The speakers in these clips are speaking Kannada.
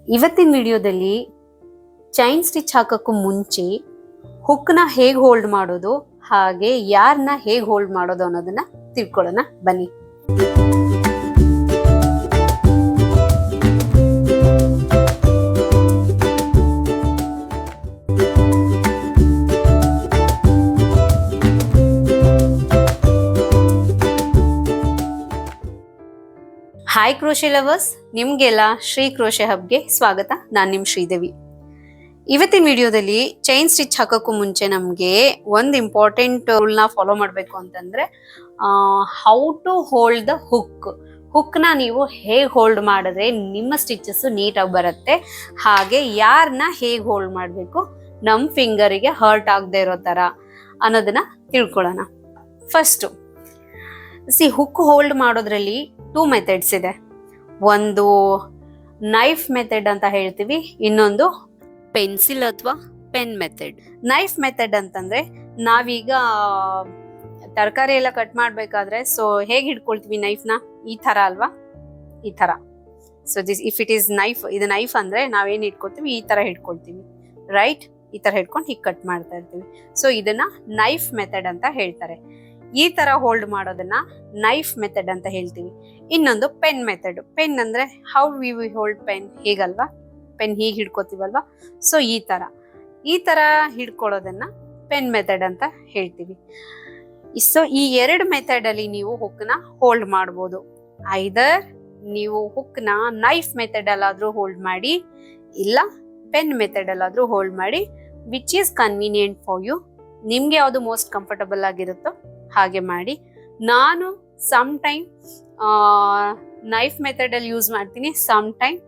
ಇವತ್ತಿನ ವಿಡಿಯೋದಲ್ಲಿ ಚೈನ್ ಸ್ಟಿಚ್ ಹಾಕಕ್ಕೂ ಮುಂಚೆ ಹುಕ್ನ ಹೇಗೆ ಹೋಲ್ಡ್ ಮಾಡೋದು ಹಾಗೆ ಯಾರನ್ನ ಹೇಗೆ ಹೋಲ್ಡ್ ಮಾಡೋದು ಅನ್ನೋದನ್ನ ತಿಳ್ಕೊಳ್ಳೋಣ ಬನ್ನಿ. ಹಾಯ್ ಕ್ರೋಶೆ ಲವರ್ಸ್, ನಿಮ್ಗೆಲ್ಲ ಶ್ರೀ ಕ್ರೋಶೆ ಹಬ್ಗೆ ಸ್ವಾಗತ. ನಾನು ನಿಮ್ ಶ್ರೀದೇವಿ. ಇವತ್ತಿನ ವಿಡಿಯೋದಲ್ಲಿ ಚೈನ್ ಸ್ಟಿಚ್ ಹಾಕೋಕ್ಕೂ ಮುಂಚೆ ನಮ್ಗೆ ಒಂದು ಇಂಪಾರ್ಟೆಂಟ್ ರೂಲ್ನ ಫಾಲೋ ಮಾಡಬೇಕು ಅಂತಂದ್ರೆ ಹೌ ಟು ಹೋಲ್ಡ್ ದ ಹುಕ್ನ ನೀವು ಹೇಗೆ ಹೋಲ್ಡ್ ಮಾಡಿದ್ರೆ ನಿಮ್ಮ ಸ್ಟಿಚಸ್ ನೀಟಾಗಿ ಬರುತ್ತೆ, ಹಾಗೆ ಯಾರನ್ನ ಹೇಗೆ ಹೋಲ್ಡ್ ಮಾಡಬೇಕು ನಮ್ಮ ಫಿಂಗರಿಗೆ ಹರ್ಟ್ ಆಗದೆ ಇರೋ ತರ ಅನ್ನೋದನ್ನ ತಿಳ್ಕೊಳ್ಳೋಣ. ಫಸ್ಟ್ ಹುಕ್ ಹೋಲ್ಡ್ ಮಾಡೋದ್ರಲ್ಲಿ 2 ಮೆಥಡ್ಸ್ ಇದೆ. ಒಂದು ನೈಫ್ ಮೆಥಡ್ ಅಂತ ಹೇಳ್ತೀವಿ, ಇನ್ನೊಂದು ಪೆನ್ಸಿಲ್ ಅಥವಾ ಪೆನ್ ಮೆಥಡ್. ನೈಫ್ ಮೆಥಡ್ ಅಂತಂದ್ರೆ ನಾವೀಗ ತರಕಾರಿ ಎಲ್ಲ ಕಟ್ ಮಾಡ್ಬೇಕಾದ್ರೆ ಹೇಗೆ ಹಿಡ್ಕೊಳ್ತೀವಿ ನೈಫ್ನ? ಈ ತರ ಅಲ್ವಾ, ಈ ತರ. ಇಫ್ ಇಟ್ ಈಸ್ ನೈಫ್, ಇದು ನೈಫ್ ಅಂದ್ರೆ ನಾವೇನ್ ಹಿಡ್ಕೊಳ್ತೀವಿ, ಈ ತರ ಹಿಡ್ಕೊಳ್ತೀವಿ, ರೈಟ್? ಈ ತರ ಹಿಡ್ಕೊಂಡು ಹೀಗೆ ಕಟ್ ಮಾಡ್ತಾ ಇರ್ತೀವಿ. ಇದನ್ನ ನೈಫ್ ಮೆಥಡ್ ಅಂತ ಹೇಳ್ತಾರೆ. ಈ ತರ ಹೋಲ್ಡ್ ಮಾಡೋದನ್ನ ನೈಫ್ ಮೆಥಡ್ ಅಂತ ಹೇಳ್ತೀವಿ. ಇನ್ನೊಂದು ಪೆನ್ ಮೆಥಡ್. ಪೆನ್ ಅಂದ್ರೆ ಹೌ ವಿ ಹೋಲ್ಡ್ ಪೆನ್, ಹೀಗಲ್ವಾ? ಪೆನ್ ಹೀಗೆ ಹಿಡ್ಕೋತೀವಲ್ವಾ? ಈ ತರ ಹಿಡ್ಕೊಳ್ಳೋದನ್ನ ಪೆನ್ ಮೆಥಡ್ ಅಂತ ಹೇಳ್ತೀವಿ. ಈ 2 ಮೆಥಡ್ ಅಲ್ಲಿ ನೀವು ಹುಕ್ನ ಹೋಲ್ಡ್ ಮಾಡ್ಬೋದು. ಐದರ್ ನೀವು ಹುಕ್ನ ನೈಫ್ ಮೆಥಡ್ ಅಲ್ಲಾದ್ರೂ ಹೋಲ್ಡ್ ಮಾಡಿ, ಇಲ್ಲ ಪೆನ್ ಮೆಥಡ್ ಅಲ್ಲಾದ್ರೂ ಹೋಲ್ಡ್ ಮಾಡಿ, which is convenient for you. ನಿಮ್ಗೆ ಯಾವ್ದು ಮೋಸ್ಟ್ ಕಂಫರ್ಟಬಲ್ ಆಗಿರುತ್ತೋ ಹಾಗೆ ಮಾಡಿ. ನಾನು ಸಮ್ ಟೈಮ್ ನೈಫ್ ಮೆಥಡ್ ಅಲ್ಲಿ ಯೂಸ್ ಮಾಡ್ತೀನಿ, ಸಮ್ ಟೈಮ್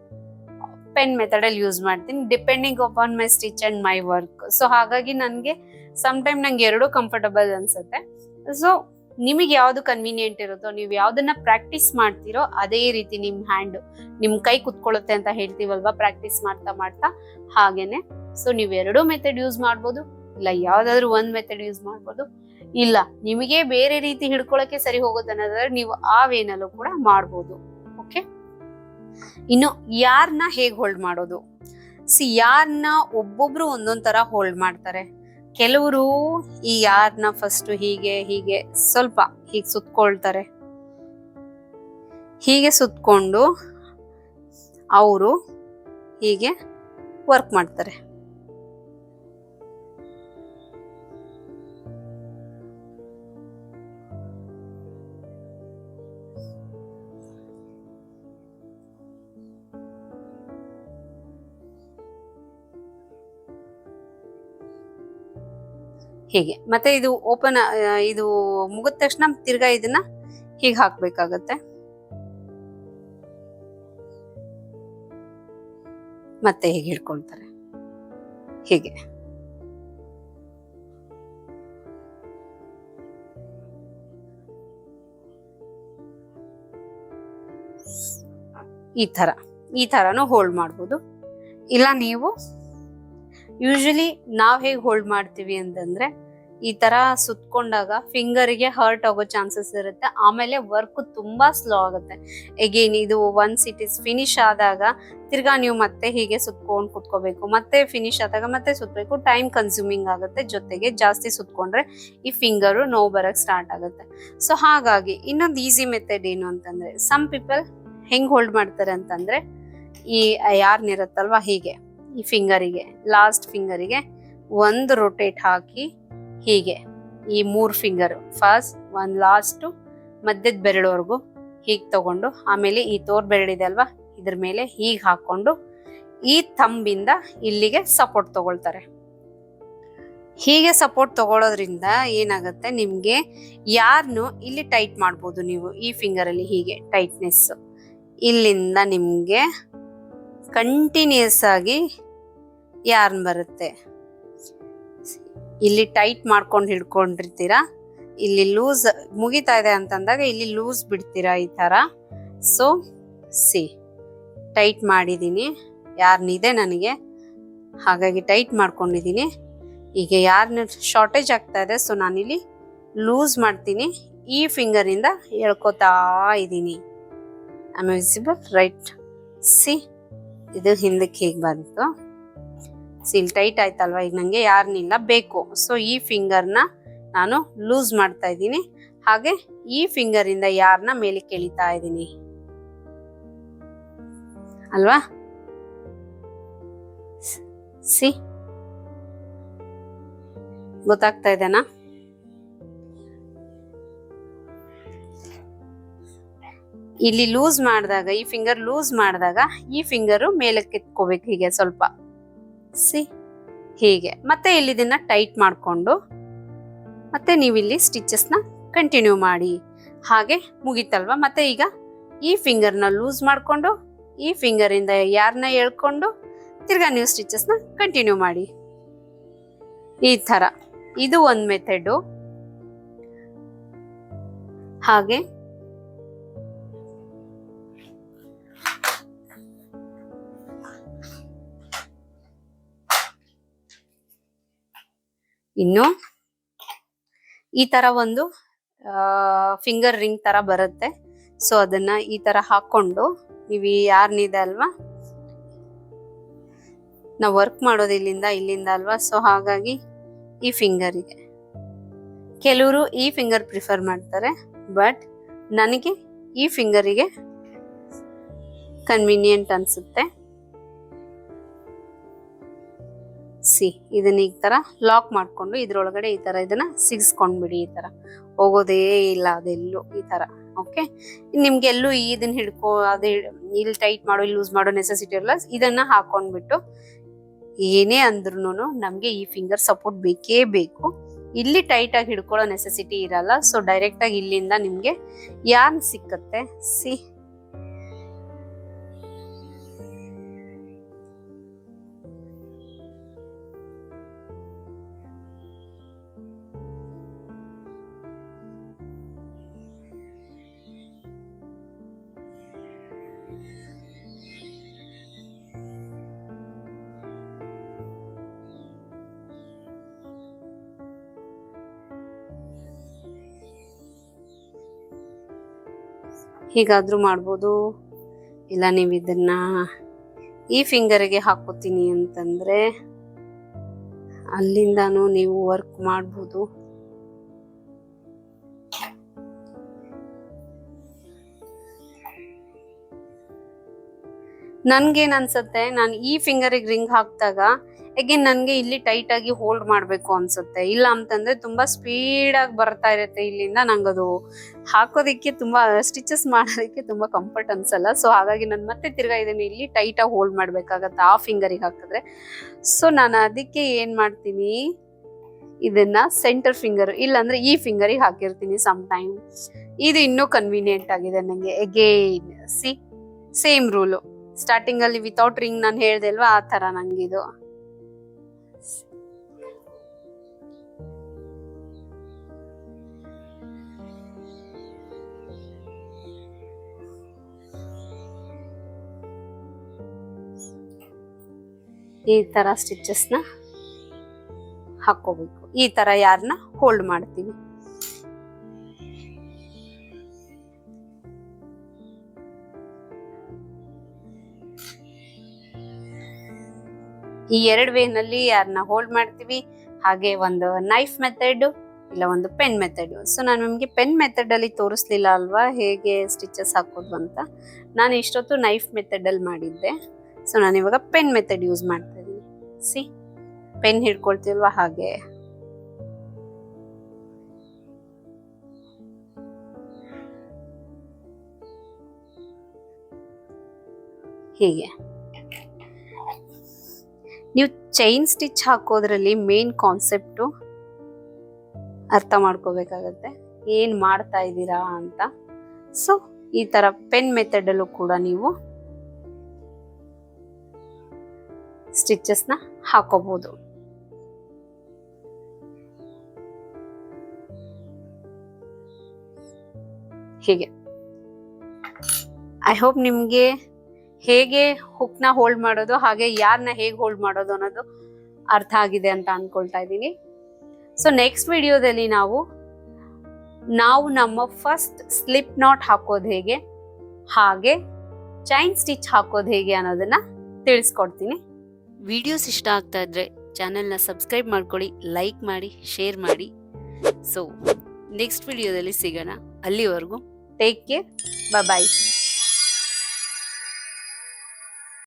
ಪೆನ್ ಮೆಥಡ್ ಅಲ್ಲಿ ಯೂಸ್ ಮಾಡ್ತೀನಿ, depending upon my stitch and my work. ಹಾಗಾಗಿ ನನಗೆ ಸಮ್ ಟೈಮ್ ನಂಗೆ ಎರಡೂ ಕಂಫರ್ಟಬಲ್ ಅನ್ಸುತ್ತೆ. ನಿಮಗೆ ಯಾವ್ದು ಕನ್ವೀನಿಯಂಟ್ ಇರುತ್ತೋ, ನೀವು ಯಾವ್ದನ್ನ ಪ್ರಾಕ್ಟೀಸ್ ಮಾಡ್ತೀರೋ ಅದೇ ರೀತಿ ನಿಮ್ ಕೈ ಕುತ್ಕೊಳ್ಳುತ್ತೆ ಅಂತ ಹೇಳ್ತೀವಲ್ವಾ, ಪ್ರಾಕ್ಟೀಸ್ ಮಾಡ್ತಾ ಮಾಡ್ತಾ. ಹಾಗೇನೆ ನೀವು 2 ಮೆಥಡ್ ಯೂಸ್ ಮಾಡ್ಬೋದು, ಇಲ್ಲ ಯಾವ್ದಾದ್ರು ಒಂದ್ ಮೆಥಡ್ ಯೂಸ್ ಮಾಡ್ಬೋದು. ಇಲ್ಲ ನಿಮಗೆ ಬೇರೆ ರೀತಿ ಹಿಡ್ಕೊಳಕ್ಕೆ ಸರಿ ಹೋಗುತ್ತೆ ಅನ್ನೋದಾದ್ರೆ ನೀವು ಆ ವೇನಲ್ಲೂ ಕೂಡ ಮಾಡ್ಬೋದು. ಓಕೆ, ಇನ್ನು ಯಾರನ್ನ ಹೇಗ್ ಹೋಲ್ಡ್ ಮಾಡೋದು? ಯಾರನ್ನ ಒಬ್ಬೊಬ್ರು ಒಂದೊಂದ್ ತರ ಹೋಲ್ಡ್ ಮಾಡ್ತಾರೆ. ಕೆಲವರು ಈ ಯಾರನ್ನ ಫಸ್ಟ್ ಹೀಗೆ ಸ್ವಲ್ಪ ಹೀಗೆ ಸುತ್ಕೊಳ್ತಾರೆ. ಹೀಗೆ ಸುತ್ಕೊಂಡು ಅವರು ಹೀಗೆ ವರ್ಕ್ ಮಾಡ್ತಾರೆ. ಹೀಗೆ ಮತ್ತೆ ಇದು ಓಪನ್, ಇದು ಮುಗಿದ ತಕ್ಷಣ ತಿರ್ಗಾ ಇದನ್ನ ಹೀಗೆ ಹಾಕ್ಬೇಕಾಗತ್ತೆ. ಮತ್ತೆ ಹೀಗೆ ಹಿಡ್ಕೊಳ್ತಾರೆ, ಹೀಗೆ. ಈ ತರನು ಹೋಲ್ಡ್ ಮಾಡ್ಬೋದು. ಇಲ್ಲ ನೀವು ಯೂಶಲಿ ನಾವ್ ಹೇಗ್ ಹೋಲ್ಡ್ ಮಾಡ್ತೀವಿ ಅಂತಂದ್ರೆ ಈ ತರ ಸುತ್ಕೊಂಡಾಗ ಫಿಂಗರ್ಗೆ ಹರ್ಟ್ ಆಗೋ ಚಾನ್ಸಸ್ ಇರುತ್ತೆ. ಆಮೇಲೆ ವರ್ಕ್ ತುಂಬಾ ಸ್ಲೋ ಆಗುತ್ತೆ. ಎಗೇನ್ ಇದು ಒನ್ಸ್ ಇಟ್ ಇಸ್ ಫಿನಿಶ್ ಆದಾಗ ತಿರ್ಗಾ ನೀವು ಮತ್ತೆ ಹೀಗೆ ಸುತ್ಕೊಂಡ್ ಕುತ್ಕೋಬೇಕು, ಮತ್ತೆ ಫಿನಿಶ್ ಆದಾಗ ಮತ್ತೆ ಸುತ್ತಬೇಕು. ಟೈಮ್ ಕನ್ಸ್ಯೂಮಿಂಗ್ ಆಗುತ್ತೆ. ಜೊತೆಗೆ ಜಾಸ್ತಿ ಸುತ್ಕೊಂಡ್ರೆ ಈ ಫಿಂಗರು ನೋವು ಬರಕ್ ಸ್ಟಾರ್ಟ್ ಆಗುತ್ತೆ. ಹಾಗಾಗಿ ಇನ್ನೊಂದು ಈಸಿ ಮೆಥಡ್ ಏನು ಅಂತಂದ್ರೆ, ಸಮ್ ಪೀಪಲ್ ಹೆಂಗ್ ಹೋಲ್ಡ್ ಮಾಡ್ತಾರೆ ಅಂತಂದ್ರೆ, ಈ ಯಾರ್ನಿರತ್ತಲ್ವಾ ಹೀಗೆ ಈ ಫಿಂಗರಿಗೆ, ಲಾಸ್ಟ್ ಫಿಂಗರಿಗೆ ಒಂದು ರೊಟೇಟ್ ಹಾಕಿ ಹೀಗೆ ಈ 3 ಫಿಂಗರ್ ಫಸ್ಟ್ ಒಂದ್ ಲಾಸ್ಟ್ ಮಧ್ಯದ ಬೆರಳುವರೆಗೂ ಹೀಗೆ ತಗೊಂಡು, ಆಮೇಲೆ ಈ ತೋರ್ ಬೆರಳಿದೆ ಅಲ್ವಾ ಇದ್ರ ಮೇಲೆ ಹೀಗೆ ಹಾಕೊಂಡು ಈ ಥಂಬಿಂದ ಇಲ್ಲಿಗೆ ಸಪೋರ್ಟ್ ತಗೊಳ್ತಾರೆ. ಹೀಗೆ ಸಪೋರ್ಟ್ ತಗೊಳ್ಳೋದ್ರಿಂದ ಏನಾಗುತ್ತೆ, ನಿಮ್ಗೆ ಯಾರನ್ನು ಇಲ್ಲಿ ಟೈಟ್ ಮಾಡ್ಬೋದು. ನೀವು ಈ ಫಿಂಗರ್ ಅಲ್ಲಿ ಹೀಗೆ ಟೈಟ್ನೆಸ್, ಇಲ್ಲಿಂದ ನಿಮ್ಗೆ ಕಂಟಿನ್ಯೂಸ್ ಆಗಿ ಯಾರ್ನ್ ಬರುತ್ತೆ. ಇಲ್ಲಿ ಟೈಟ್ ಮಾಡ್ಕೊಂಡು ಹಿಡ್ಕೊಂಡಿರ್ತೀರಾ, ಇಲ್ಲಿ ಲೂಸ್ ಮುಗಿತಾ ಇದೆ ಅಂತಂದಾಗ ಇಲ್ಲಿ ಲೂಸ್ ಬಿಡ್ತೀರಾ ಈ ತರ. ಟೈಟ್ ಮಾಡಿದೀನಿ, ಯಾರ್ನಿದೆ ನನಗೆ, ಹಾಗಾಗಿ ಟೈಟ್ ಮಾಡ್ಕೊಂಡಿದೀನಿ. ಈಗ ಯಾರನ್ನ ಶಾರ್ಟೇಜ್ ಆಗ್ತಾ ಇದೆ, ನಾನಿಲ್ಲಿ ಲೂಸ್ ಮಾಡ್ತೀನಿ. ಈ ಫಿಂಗರ್ ಇಂದ ಎಳ್ಕೊತಾ ಇದ್ದೀನಿ. I am visible, right? ಇದು ಹಿಂದಕ್ಕೆ ಹೀಗೆ ಬಂತು. ಸೀಲ್ ಟೈಟ್ ಆಯ್ತಲ್ವಾ, ಈಗ ನಂಗೆ ಯಾರ್ನಿಲ್ಲ ಬೇಕು. ಸೊ ಈ ಫಿಂಗರ್ನ ನಾನು ಲೂಸ್ ಮಾಡ್ತಾ ಇದ್ದೀನಿ. ಹಾಗೆ ಈ ಫಿಂಗರ್ ಇಂದ ಯಾರನ್ನ ಮೇಲೆ ಎಳಿತಾ ಇದ್ದೀನಿ ಅಲ್ವಾ. ಸಿ ಗೊತ್ತಾಗ್ತಾ ಇದೆನಾ? ಇಲ್ಲಿ ಲೂಸ್ ಮಾಡಿದಾಗ, ಈ ಫಿಂಗರ್ ಲೂಸ್ ಮಾಡಿದಾಗ ಈ ಫಿಂಗರು ಮೇಲಕ್ಕೆ ಎತ್ಕೋಬೇಕು ಹೀಗೆ ಸ್ವಲ್ಪ. ಸಿ ಹೀಗೆ. ಮತ್ತೆ ಇಲ್ಲಿ ಇದನ್ನ ಟೈಟ್ ಮಾಡಿಕೊಂಡು ಮತ್ತೆ ನೀವಿಲ್ಲಿ ಸ್ಟಿಚಸ್ನ ಕಂಟಿನ್ಯೂ ಮಾಡಿ. ಹಾಗೆ ಮುಗಿತಲ್ವಾ. ಮತ್ತೆ ಈಗ ಈ ಫಿಂಗರ್ನ ಲೂಸ್ ಮಾಡಿಕೊಂಡು ಈ ಫಿಂಗರ್ ಇಂದ ಯಾರನ್ನ ಎಳ್ಕೊಂಡು ತಿರ್ಗಾ ನೀವು ಸ್ಟಿಚಸ್ನ ಕಂಟಿನ್ಯೂ ಮಾಡಿ. ಈ ತರ ಇದು ಒಂದು ಮೆಥಡು. ಹಾಗೆ ಇನ್ನು ಈ ತರ ಒಂದು ಫಿಂಗರ್ ರಿಂಗ್ ತರ ಬರುತ್ತೆ. ಸೊ ಅದನ್ನ ಈ ತರ ಹಾಕೊಂಡು ನೀವು ಯಾರ್ನಿದೆ ಅಲ್ವಾ, ನಾವು ವರ್ಕ್ ಮಾಡೋದು ಇಲ್ಲಿಂದ ಅಲ್ವಾ. ಸೊ ಹಾಗಾಗಿ ಈ ಫಿಂಗರಿಗೆ ಕೆಲವರು ಈ ಫಿಂಗರ್ ಪ್ರಿಫರ್ ಮಾಡ್ತಾರೆ, ಬಟ್ ನನಗೆ ಈ ಫಿಂಗರಿಗೆ ಕನ್ವೀನಿಯಂಟ್ ಅನ್ಸುತ್ತೆ. ಸಿ ಇದನ್ನ ಈ ತರ ಲಾಕ್ ಮಾಡ್ಕೊಂಡು ಇದ್ರೊಳಗಡೆ ಈ ತರ ಇದನ್ನ ಸಿಗಿಸ್ಕೊಂಡ್ಬಿಡಿ. ಈ ತರ ಹೋಗೋದೇ ಇಲ್ಲ ಅದೆಲ್ಲೂ. ಈ ತರ ಓಕೆ. ನಿಮ್ಗೆ ಎಲ್ಲೂ ಇದನ್ನ ಅದೇ ಇಲ್ಲಿ ಟೈಟ್ ಮಾಡೋ ಇಲ್ಲಿ ಲೂಸ್ ಮಾಡೋ ನೆಸೆಸಿಟಿ ಇರಲ್ಲ. ಇದನ್ನ ಹಾಕೊಂಡ್ಬಿಟ್ಟು ಏನೇ ಅಂದ್ರೂ ನಮ್ಗೆ ಈ ಫಿಂಗರ್ ಸಪೋರ್ಟ್ ಬೇಕೇ ಬೇಕು. ಇಲ್ಲಿ ಟೈಟ್ ಆಗಿ ಹಿಡ್ಕೊಳ್ಳೋ ನೆಸೆಸಿಟಿ ಇರಲ್ಲ. ಸೊ ಡೈರೆಕ್ಟ್ ಆಗಿ ಇಲ್ಲಿಂದ ನಿಮ್ಗೆ ಯಾನ್ ಸಿಕ್ಕತ್ತೆ. ಸಿ ಹೀಗಾದ್ರೂ ಮಾಡ್ಬೋದು. ಇಲ್ಲ ನೀವು ಇದನ್ನ ಈ ಫಿಂಗರ್ಗೆ ಹಾಕೋತೀನಿ ಅಂತಂದ್ರೆ ಅಲ್ಲಿಂದಾನು ನೀವು ವರ್ಕ್ ಮಾಡ್ಬೋದು. ನನ್ಗೇನ್ ಅನ್ಸುತ್ತೆ, ನಾನು ಈ ಫಿಂಗರಿಗೆ ರಿಂಗ್ ಹಾಕ್ದಾಗ ಅಗೇನ್ ನನ್ಗೆ ಇಲ್ಲಿ ಟೈಟ್ ಆಗಿ ಹೋಲ್ಡ್ ಮಾಡ್ಬೇಕು ಅನ್ಸುತ್ತೆ. ಇಲ್ಲ ಅಂತಂದ್ರೆ ತುಂಬಾ ಸ್ಪೀಡ್ ಆಗಿ ಬರ್ತಾ ಇರುತ್ತೆ ಇಲ್ಲಿಂದ. ನಂಗದು ಹಾಕೋದಿಕ್ಕೆ ತುಂಬಾ ಸ್ಟಿಚಸ್ ಮಾಡೋದಕ್ಕೆ ತುಂಬಾ ಕಂಫರ್ಟ್ ಅನ್ಸಲ್ಲ. ಸೊ ಹಾಗಾಗಿ ನಾನು ಮತ್ತೆ ತಿರ್ಗಾ ಇದನ್ನ ಇಲ್ಲಿ ಟೈಟ್ ಆಗಿ ಹೋಲ್ಡ್ ಮಾಡ್ಬೇಕಾಗತ್ತೆ ಆ ಫಿಂಗರಿಗೆ ಹಾಕಿದ್ರೆ. ಸೊ ನಾನು ಅದಕ್ಕೆ ಏನ್ ಮಾಡ್ತೀನಿ, ಇದನ್ನ ಸೆಂಟರ್ ಫಿಂಗರ್ ಇಲ್ಲಾಂದ್ರೆ ಈ ಫಿಂಗರಿಗೆ ಹಾಕಿರ್ತೀನಿ ಸಮ್ ಟೈಮ್. ಇದು ಇನ್ನೂ ಕನ್ವೀನಿಯಂಟ್ ಆಗಿದೆ ನಂಗೆ. Again see same rule. Starting ಅಲ್ಲಿ ವಿತೌಟ್ ರಿಂಗ್ ನಾನು ಹೇಳ್ದೆ ಅಲ್ವಾ, ಆ ತರ ನಂಗಿದು. ಈ ತರ ಸ್ಟಿಚಸ್ ನ ಹಾಕೋಬೇಕು. ಈ ತರ ಯಾರನ್ನ ಹೋಲ್ಡ್ ಮಾಡ್ತೀವಿ. ಈ ಎರಡು ವೇನಲ್ಲಿ ಯಾರನ್ನ ಹೋಲ್ಡ್ ಮಾಡ್ತೀವಿ. ಹಾಗೆ ಒಂದು ನೈಫ್ ಮೆಥಡ್ ಇಲ್ಲ ಒಂದು ಪೆನ್ ಮೆಥಡ್. ಸೊ ನಾನು ನಿಮ್ಗೆ ಪೆನ್ ಮೆಥಡ್ ಅಲ್ಲಿ ತೋರಿಸ್ಲಿಲ್ಲ ಅಲ್ವಾ ಹೇಗೆ ಸ್ಟಿಚಸ್ ಹಾಕೋದು ಅಂತ. ನಾನು ಇಷ್ಟೊತ್ತು ನೈಫ್ ಮೆಥಡ್ ಅಲ್ಲಿ ಮಾಡಿದ್ದೆ. ಸೊ ನಾನು ಇವಾಗ ಪೆನ್ ಮೆಥಡ್ ಯೂಸ್ ಮಾಡ್ತಾ ಇದ್ದೀನಿ. ಸಿ ಪೆನ್ ಹಿಡ್ಕೊಳ್ತೀವಲ್ವಾ ಹಾಗೆ. ಹೀಗೆ ನೀವು ಚೈನ್ ಸ್ಟಿಚ್ ಹಾಕೋದ್ರಲ್ಲಿ ಮೇನ್ ಕಾನ್ಸೆಪ್ಟು ಅರ್ಥ ಮಾಡ್ಕೋಬೇಕಾಗತ್ತೆ, ಏನ್ ಮಾಡ್ತಾ ಇದ್ದೀರಾ ಅಂತ. ಸೊ ಈ ತರ ಪೆನ್ ಮೆಥಡ್ ಅಲ್ಲೂ ಕೂಡ ನೀವು ಸ್ಟಿಚಸ್ ನ ಹಾಕೋಬಹುದು. ಹೀಗೆ ಐ ಹೋಪ್ ನಿಮ್ಗೆ ಹೇಗೆ ಹುಕ್ ನ ಹೋಲ್ಡ್ ಮಾಡೋದು ಹಾಗೆ ಯಾರನ್ನ ಹೇಗೆ ಹೋಲ್ಡ್ ಮಾಡೋದು ಅನ್ನೋದು ಅರ್ಥ ಆಗಿದೆ ಅಂತ ಅನ್ಕೊಳ್ತಾ ಇದ್ದೀನಿ. ಸೊ ನೆಕ್ಸ್ಟ್ ವಿಡಿಯೋದಲ್ಲಿ ನಾವು ನಮ್ಮ ಫಸ್ಟ್ ಸ್ಲಿಪ್ ನಾಟ್ ಹಾಕೋದು ಹೇಗೆ ಹಾಗೆ ಚೈನ್ ಸ್ಟಿಚ್ ಹಾಕೋದು ಹೇಗೆ ಅನ್ನೋದನ್ನ ತಿಳಿಸ್ಕೊಡ್ತೀನಿ. ವಿಡಿಯೋಸ್ ಇಷ್ಟ ಆಗ್ತಾ ಇದ್ರೆ ಚಾನೆಲ್ನ ಸಬ್ಸ್ಕ್ರೈಬ್ ಮಾಡ್ಕೊಳ್ಳಿ, ಲೈಕ್ ಮಾಡಿ, ಶೇರ್ ಮಾಡಿ. ಸೊ ನೆಕ್ಸ್ಟ್ ವಿಡಿಯೋದಲ್ಲಿ ಸಿಗೋಣ. ಅಲ್ಲಿವರೆಗೂ ಟೇಕ್ ಕೇರ್, ಬಾಯ್.